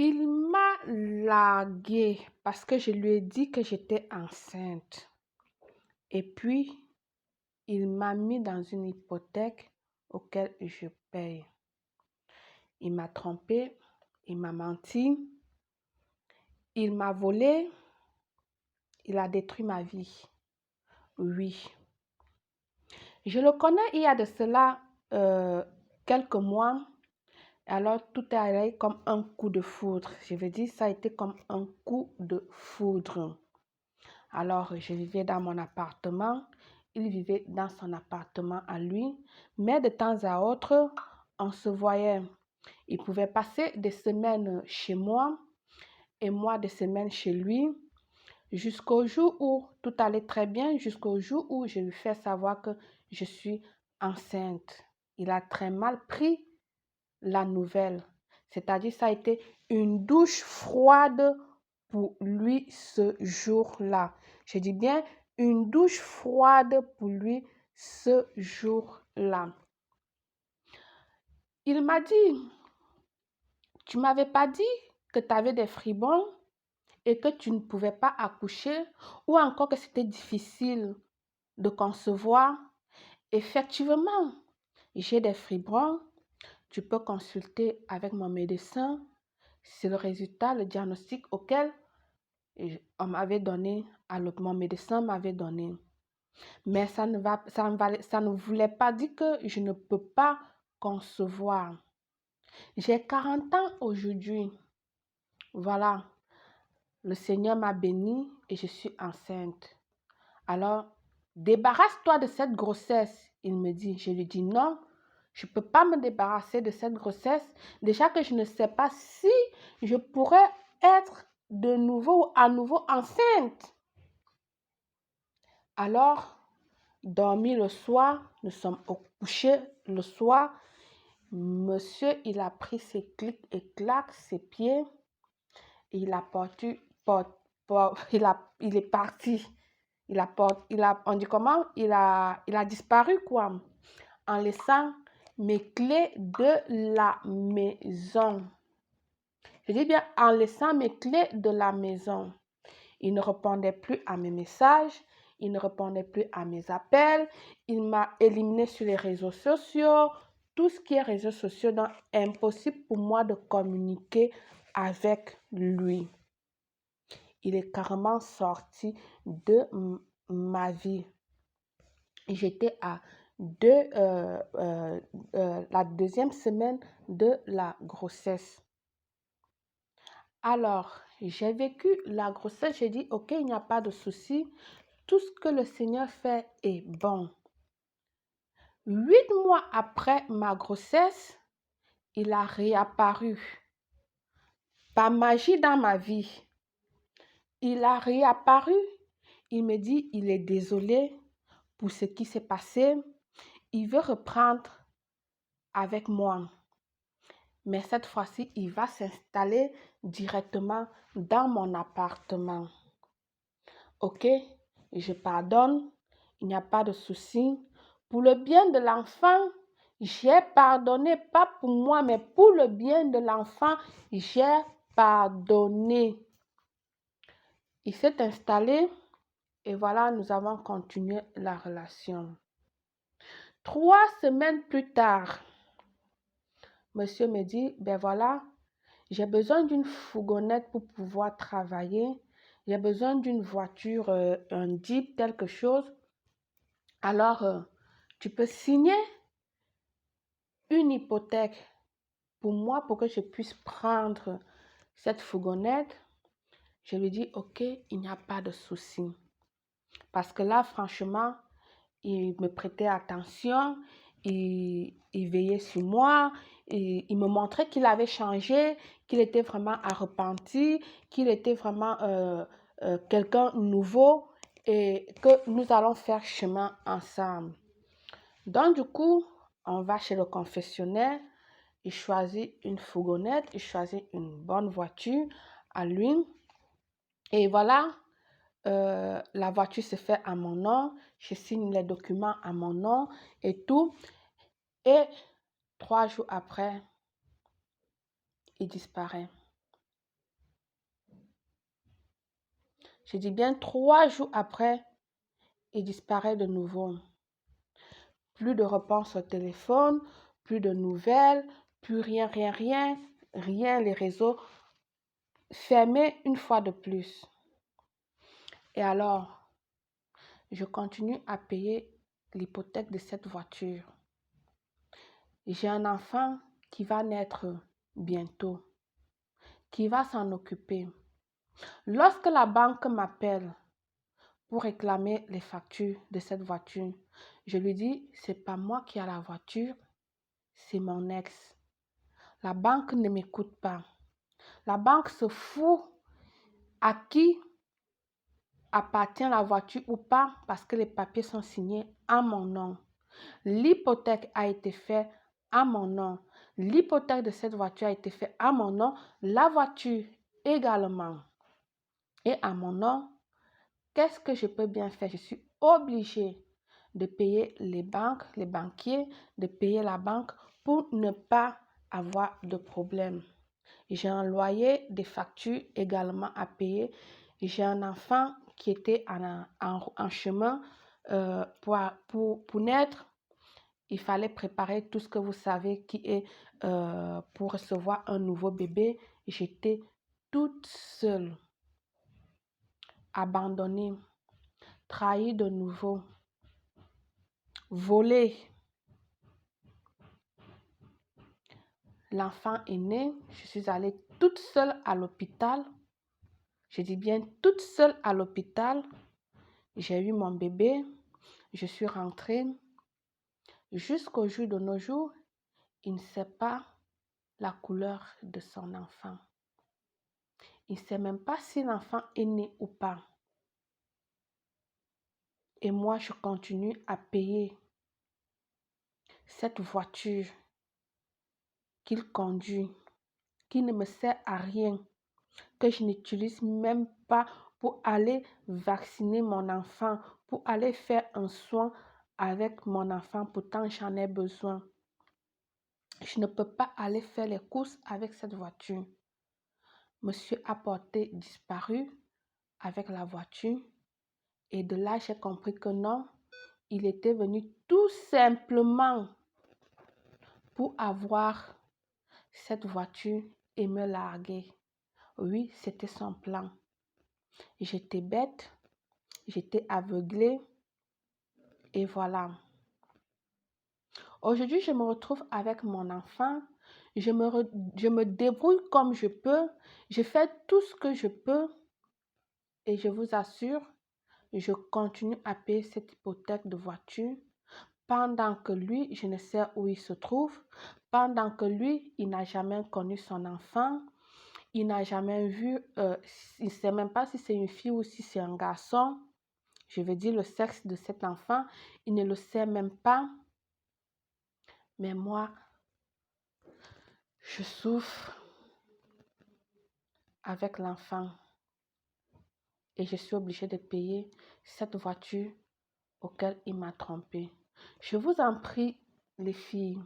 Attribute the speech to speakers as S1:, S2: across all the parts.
S1: Il m'a larguée parce que je lui ai dit que j'étais enceinte. Et puis, il m'a mis dans une hypothèque auquel je paye. Il m'a trompée, il m'a menti, il m'a volé, il a détruit ma vie. Oui. Je le connais il y a de cela quelques mois. Alors, tout est allé comme un coup de foudre. Je veux dire, ça a été comme un coup de foudre. Alors, je vivais dans mon appartement. Il vivait dans son appartement à lui. Mais de temps à autre, on se voyait. Il pouvait passer des semaines chez moi et moi des semaines chez lui. Jusqu'au jour où tout allait très bien, jusqu'au jour où je lui fais savoir que je suis enceinte. Il a très mal pris la nouvelle. C'est-à-dire, ça a été une douche froide pour lui ce jour-là. Je dis bien une douche froide pour lui ce jour-là. Il m'a dit, tu ne m'avais pas dit que tu avais des fribons et que tu ne pouvais pas accoucher ou encore que c'était difficile de concevoir. Effectivement, j'ai des fibrons. Tu peux consulter avec mon médecin. C'est le résultat, le diagnostic auquel on m'avait donné, mon médecin m'avait donné. Mais ça ne voulait pas dire que je ne peux pas concevoir. J'ai 40 ans aujourd'hui. Voilà, le Seigneur m'a bénie et je suis enceinte. Alors, débarrasse-toi de cette grossesse, il me dit. Je lui dis non, je ne peux pas me débarrasser de cette grossesse. Déjà que je ne sais pas si je pourrais être de nouveau, à nouveau enceinte. Alors, dormi le soir, nous sommes au coucher le soir. Monsieur, il a pris ses clics et claques, ses pieds, et il a il est parti. On dit comment? Il a disparu, quoi, en laissant mes clés de la maison. Je dis bien en laissant mes clés de la maison. Il ne répondait plus à mes messages, il ne répondait plus à mes appels, il m'a éliminé sur les réseaux sociaux, tout ce qui est réseaux sociaux, donc impossible pour moi de communiquer avec lui. Il est carrément sorti de ma vie. J'étais à la deuxième semaine de la grossesse. Alors, j'ai vécu la grossesse, j'ai dit, ok, il n'y a pas de souci. Tout ce que le Seigneur fait est bon. 8 mois après ma grossesse, il a réapparu. Par magie dans ma vie. Il a réapparu. Il me dit, il est désolé pour ce qui s'est passé. Il veut reprendre avec moi. Mais cette fois-ci, il va s'installer directement dans mon appartement. Ok, je pardonne, il n'y a pas de souci. Pour le bien de l'enfant, j'ai pardonné, pas pour moi, mais pour le bien de l'enfant, j'ai pardonné. Il s'est installé et voilà, nous avons continué la relation. 3 semaines plus tard, monsieur me dit, ben voilà, j'ai besoin d'une fourgonnette pour pouvoir travailler. J'ai besoin d'une voiture, un Jeep, quelque chose. Alors, tu peux signer une hypothèque pour moi pour que je puisse prendre cette fourgonnette. Je lui dis, ok, il n'y a pas de souci. Parce que là, franchement, il me prêtait attention, il veillait sur moi, il me montrait qu'il avait changé, qu'il était vraiment arrepenti, qu'il était vraiment quelqu'un de nouveau et que nous allons faire chemin ensemble. Donc, du coup, on va chez le confessionnaire, il choisit une fourgonnette, il choisit une bonne voiture à lui. Et voilà, la voiture se fait à mon nom, je signe les documents à mon nom et tout. Et 3 jours après, il disparaît. Je dis bien 3 jours après, il disparaît de nouveau. Plus de réponse au téléphone, plus de nouvelles, plus rien, rien, rien, rien, les réseaux fermés une fois de plus. Et alors, je continue à payer l'hypothèque de cette voiture. J'ai un enfant qui va naître bientôt, qui va s'en occuper. Lorsque la banque m'appelle pour réclamer les factures de cette voiture, je lui dis, c'est pas moi qui ai la voiture, c'est mon ex. La banque ne m'écoute pas. La banque se fout à qui appartient la voiture ou pas parce que les papiers sont signés à mon nom. L'hypothèque a été faite à mon nom. L'hypothèque de cette voiture a été faite à mon nom. La voiture également est à mon nom. Qu'est-ce que je peux bien faire? Je suis obligée de payer les banques, les banquiers, de payer la banque pour ne pas avoir de problème. J'ai un loyer, des factures également à payer. J'ai un enfant qui était en chemin pour naître. Il fallait préparer tout ce que vous savez qui est pour recevoir un nouveau bébé. J'étais toute seule, abandonnée, trahie de nouveau, volée. L'enfant est né, je suis allée toute seule à l'hôpital. Je dis bien toute seule à l'hôpital. J'ai eu mon bébé, je suis rentrée. Jusqu'au jour de nos jours, il ne sait pas la couleur de son enfant. Il ne sait même pas si l'enfant est né ou pas. Et moi, je continue à payer cette voiture qu'il conduit, qui ne me sert à rien, que je n'utilise même pas pour aller vacciner mon enfant, pour aller faire un soin avec mon enfant. Pourtant, j'en ai besoin. Je ne peux pas aller faire les courses avec cette voiture. Monsieur a porté disparu avec la voiture et de là, j'ai compris que non, il était venu tout simplement pour avoir cette voiture et me larguer. Oui, c'était son plan. J'étais bête, j'étais aveuglée et voilà. Aujourd'hui, je me retrouve avec mon enfant. Je me débrouille comme je peux. Je fais tout ce que je peux et je vous assure, je continue à payer cette hypothèque de voiture pendant que lui, je ne sais où il se trouve, pendant que lui, il n'a jamais connu son enfant, il n'a jamais vu, il ne sait même pas si c'est une fille ou si c'est un garçon. Je veux dire le sexe de cet enfant, il ne le sait même pas. Mais moi, je souffre avec l'enfant et je suis obligée de payer cette voiture auquel il m'a trompée. Je vous en prie, les filles,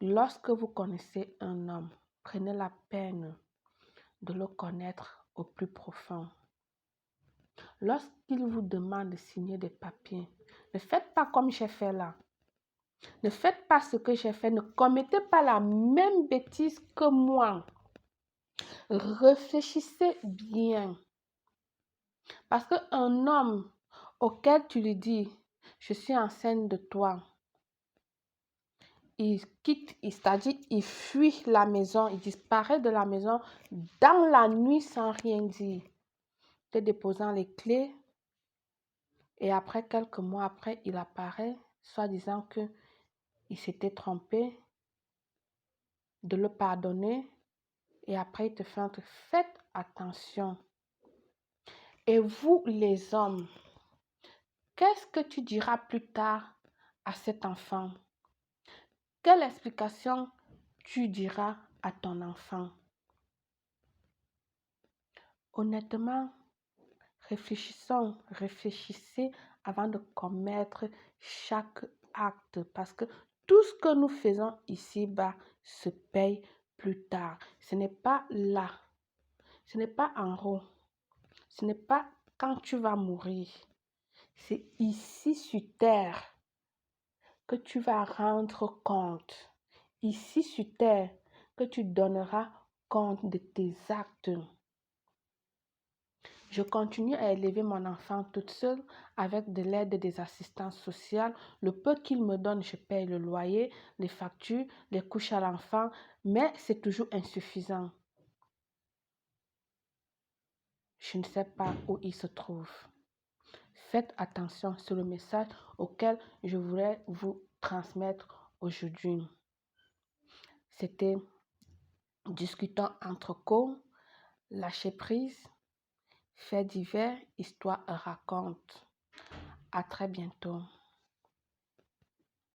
S1: lorsque vous connaissez un homme, prenez la peine de le connaître au plus profond. Lorsqu'il vous demande de signer des papiers, ne faites pas comme j'ai fait là. Ne faites pas ce que j'ai fait. Ne commettez pas la même bêtise que moi. Réfléchissez bien. Parce qu'un homme auquel tu lui dis, je suis enceinte de toi, il quitte, c'est-à-dire il fuit la maison, il disparaît de la maison dans la nuit sans rien dire, te déposant les clés et après quelques mois après, il apparaît, soit disant que il s'était trompé, de le pardonner et après il te fait un truc. Faites attention. Et vous les hommes, qu'est-ce que tu diras plus tard à cet enfant? Quelle explication tu diras à ton enfant? Honnêtement, réfléchissez avant de commettre chaque acte parce que tout ce que nous faisons ici-bas se paye plus tard. Ce n'est pas là, ce n'est pas en haut, Ce n'est pas quand tu vas mourir. C'est ici sur terre que tu vas rendre compte. Ici sur terre que tu donneras compte de tes actes. Je continue à élever mon enfant toute seule avec de l'aide des assistantes sociales. Le peu qu'ils me donnent, je paye le loyer, les factures, les couches à l'enfant, mais c'est toujours insuffisant. Je ne sais pas où il se trouve. Faites attention sur le message auquel je voulais vous transmettre aujourd'hui. C'était discutant entre co, lâcher prise, faits divers, histoire raconte. À très bientôt.